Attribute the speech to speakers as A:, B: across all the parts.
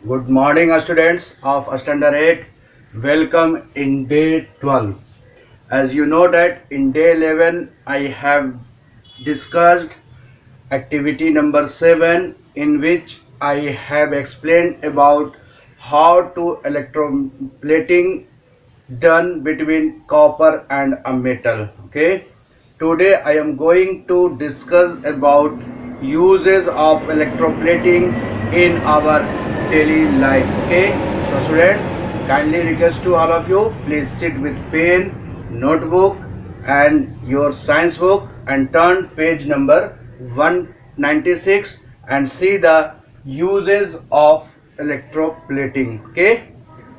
A: Good morning, students of Standard 8. Welcome in day 12. As you know that in day 11 I have discussed activity number 7, in which I have explained about how to electroplating done between copper and a metal. Okay, today I am going to discuss about uses of electroplating in our daily life. Okay, so students, kindly request to all of you, please sit with pen, notebook and your science book and turn page number 196 and see the uses of electroplating. Okay,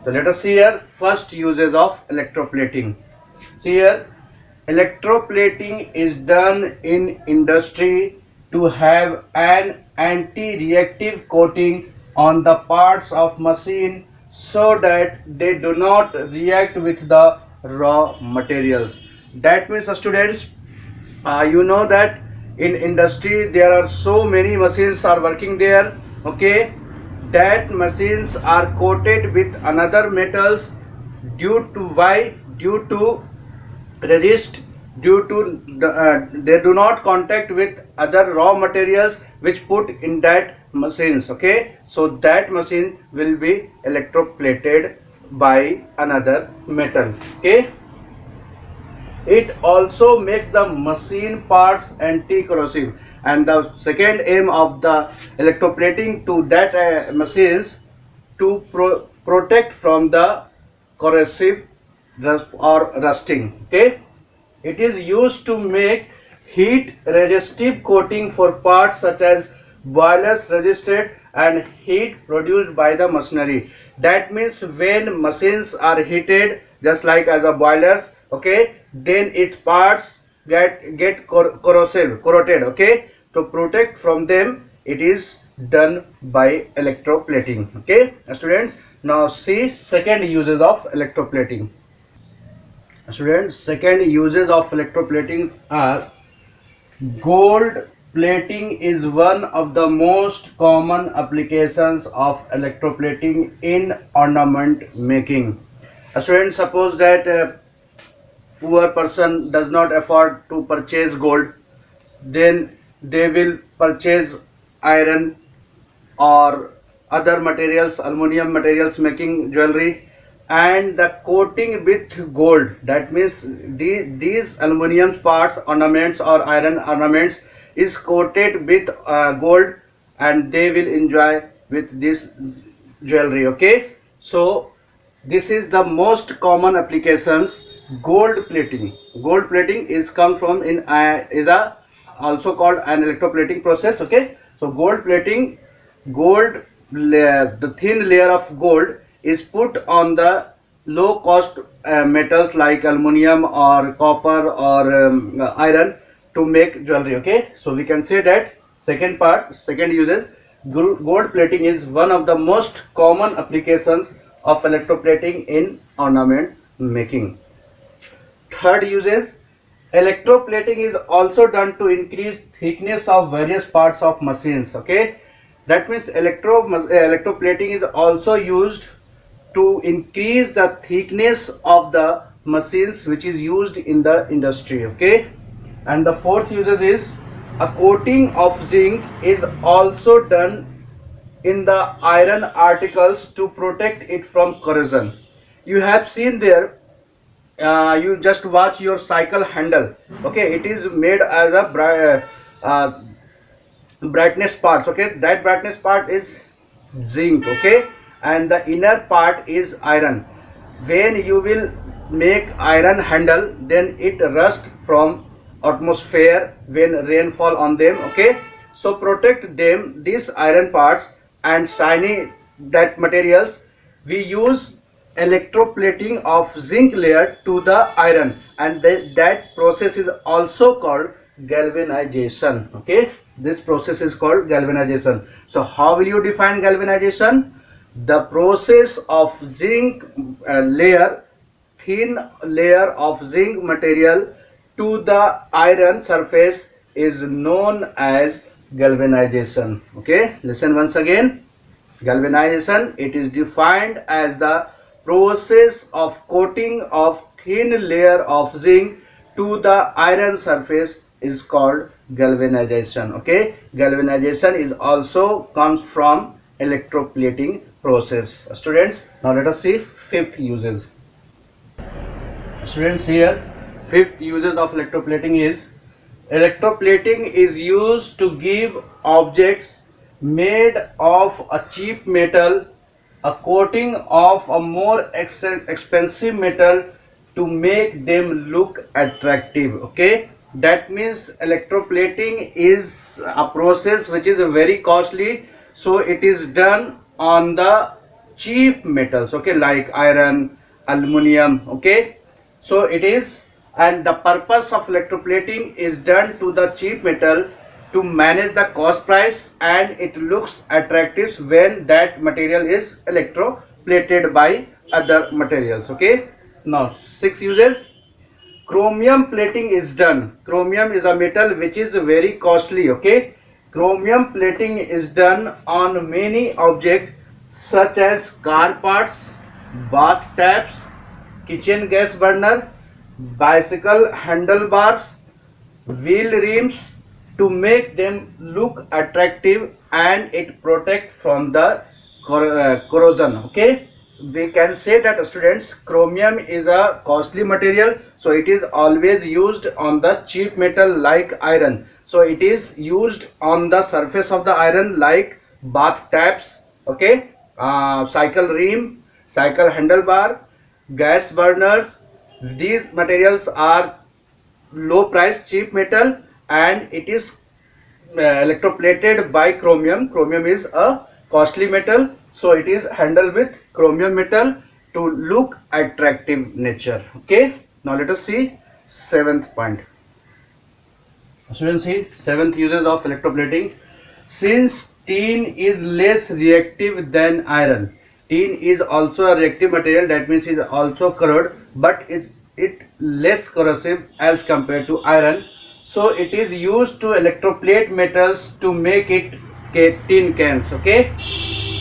A: so let us see here first uses of electroplating. See here, electroplating is done in industry to have an anti-reactive coating on the parts of machine so that they do not react with the raw materials. That means, students, you know that in industry there are so many machines are working there. Okay, that machines are coated with another metals due to why, due to resist, due to they do not contact with other raw materials which put in that machines. Okay, so that machine will be electroplated by another metal. Okay, it also makes the machine parts anti-corrosive, and the second aim of the electroplating to that machines to protect from the corrosive or rusting. Okay, it is used to make heat resistive coating for parts such as boilers resisted and heat produced by the machinery. That means when machines are heated just like as a boilers, okay, then its parts get corroded. Okay, to protect from them it is done by electroplating. Okay, students, now see second uses of electroplating. Students, second uses of electroplating are: gold plating is one of the most common applications of electroplating in ornament making. Students, suppose that a poor person does not afford to purchase gold, then they will purchase iron or other materials, aluminum materials, making jewelry, and the coating with gold. That means these aluminum parts, ornaments or iron ornaments is coated with gold, and they will enjoy with this jewelry. Okay, so this is the most common applications. Gold plating is come from in is a also called an electroplating process. Okay, so gold plating, gold layer, the thin layer of gold is put on the low cost metals like aluminum or copper or iron to make jewelry. Okay, so we can say that second part, second uses, gold plating is one of the most common applications of electroplating in ornament making. Third uses, electroplating is also done to increase thickness of various parts of machines. Okay, that means electroplating is also used to increase the thickness of the machines which is used in the industry. Okay, and the fourth uses is a coating of zinc is also done in the iron articles to protect it from corrosion. You have seen there, you just watch your cycle handle. Okay, it is made as a brightness parts. Okay, that brightness part is zinc. Okay, and the inner part is iron. When you will make iron handle, then it rust from atmosphere when rainfall on them. Okay, so protect them, these iron parts and shiny that materials, we use electroplating of zinc layer to the iron, and that process is also called galvanization. Okay, this process is called galvanization. So how will you define galvanization? The process of zinc layer, thin layer of zinc material to the iron surface is known as galvanization. Okay, listen once again. Galvanization, it is defined as the process of coating of thin layer of zinc to the iron surface is called galvanization. Okay, galvanization is also comes from electroplating process. Students, now let us see fifth uses. Students, here fifth uses of electroplating is electroplating is used to give objects made of a cheap metal a coating of a more expensive metal to make them look attractive. Okay, that means electroplating is a process which is very costly, so it is done on the cheap metals, okay, like iron, aluminum. Okay, so it is, and the purpose of electroplating is done to the cheap metal to manage the cost price, and it looks attractive when that material is electroplated by other materials. Okay, now six uses. Chromium plating is done. Chromium is a metal which is very costly. Okay, chromium plating is done on many objects such as car parts, bath taps, kitchen gas burner, bicycle handlebars, wheel rims, to make them look attractive, and it protect from the corrosion. Okay, we can say that, students, chromium is a costly material, so it is always used on the cheap metal like iron. So it is used on the surface of the iron like bath taps, okay, cycle rim, cycle handlebar, gas burners. These materials are low price cheap metal, and it is electroplated by chromium. Chromium is a costly metal, so it is handled with chromium metal to look attractive nature. Okay, now let us see seventh point. Students, see seventh uses of electroplating. Since tin is less reactive than iron, tin is also a reactive material, that means it is also corrode, but it less corrosive as compared to iron, so it is used to electroplate metals to make it tin cans. Okay,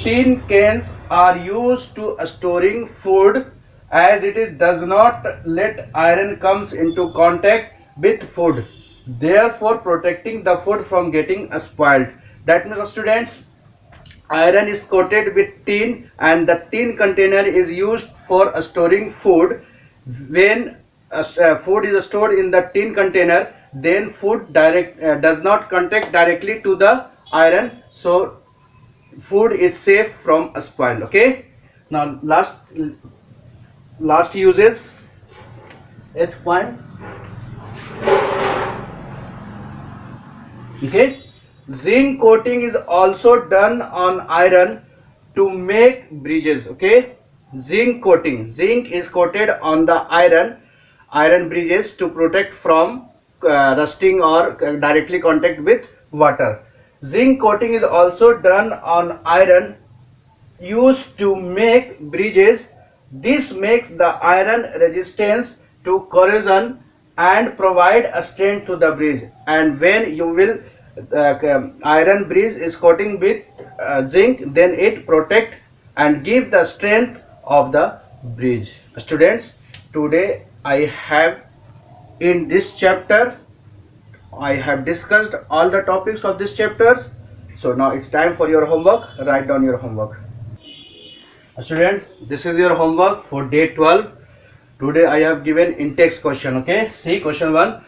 A: tin cans are used to storing food, as it does not let iron comes into contact with food, therefore protecting the food from getting spoiled. That means, students, iron is coated with tin, and the tin container is used for storing food. When food is stored in the tin container, then food does not contact directly to the iron, so food is safe from spoil. Okay, now last uses, eighth point. Okay, zinc coating is also done on iron to make bridges. Okay, zinc coating, zinc is coated on the iron bridges to protect from rusting or directly contact with water. Zinc coating is also done on iron used to make bridges. This makes the iron resistance to corrosion and provide a strength to the bridge. And when you will iron bridge is coating with zinc, then it protect and give the strength of the bridge. Students, today I have, in this chapter, I have discussed all the topics of this chapter. So now it's time for your homework. Write down your homework. Students, this is your homework for day 12. Today I have given in-text question. Okay, see question 1.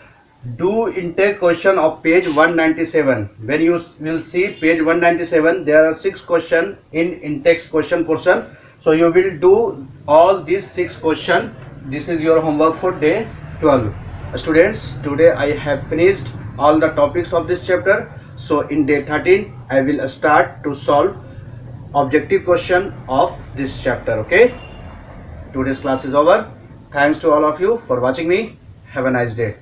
A: Do in-text question of page 197. When you will see page 197, there are 6 questions in in-text question portion. So you will do all these 6 questions. This is your homework for day 12. Students, today I have finished all the topics of this chapter. So in day 13, I will start to solve objective question of this chapter. Okay, today's class is over. Thanks to all of you for watching me. Have a nice day.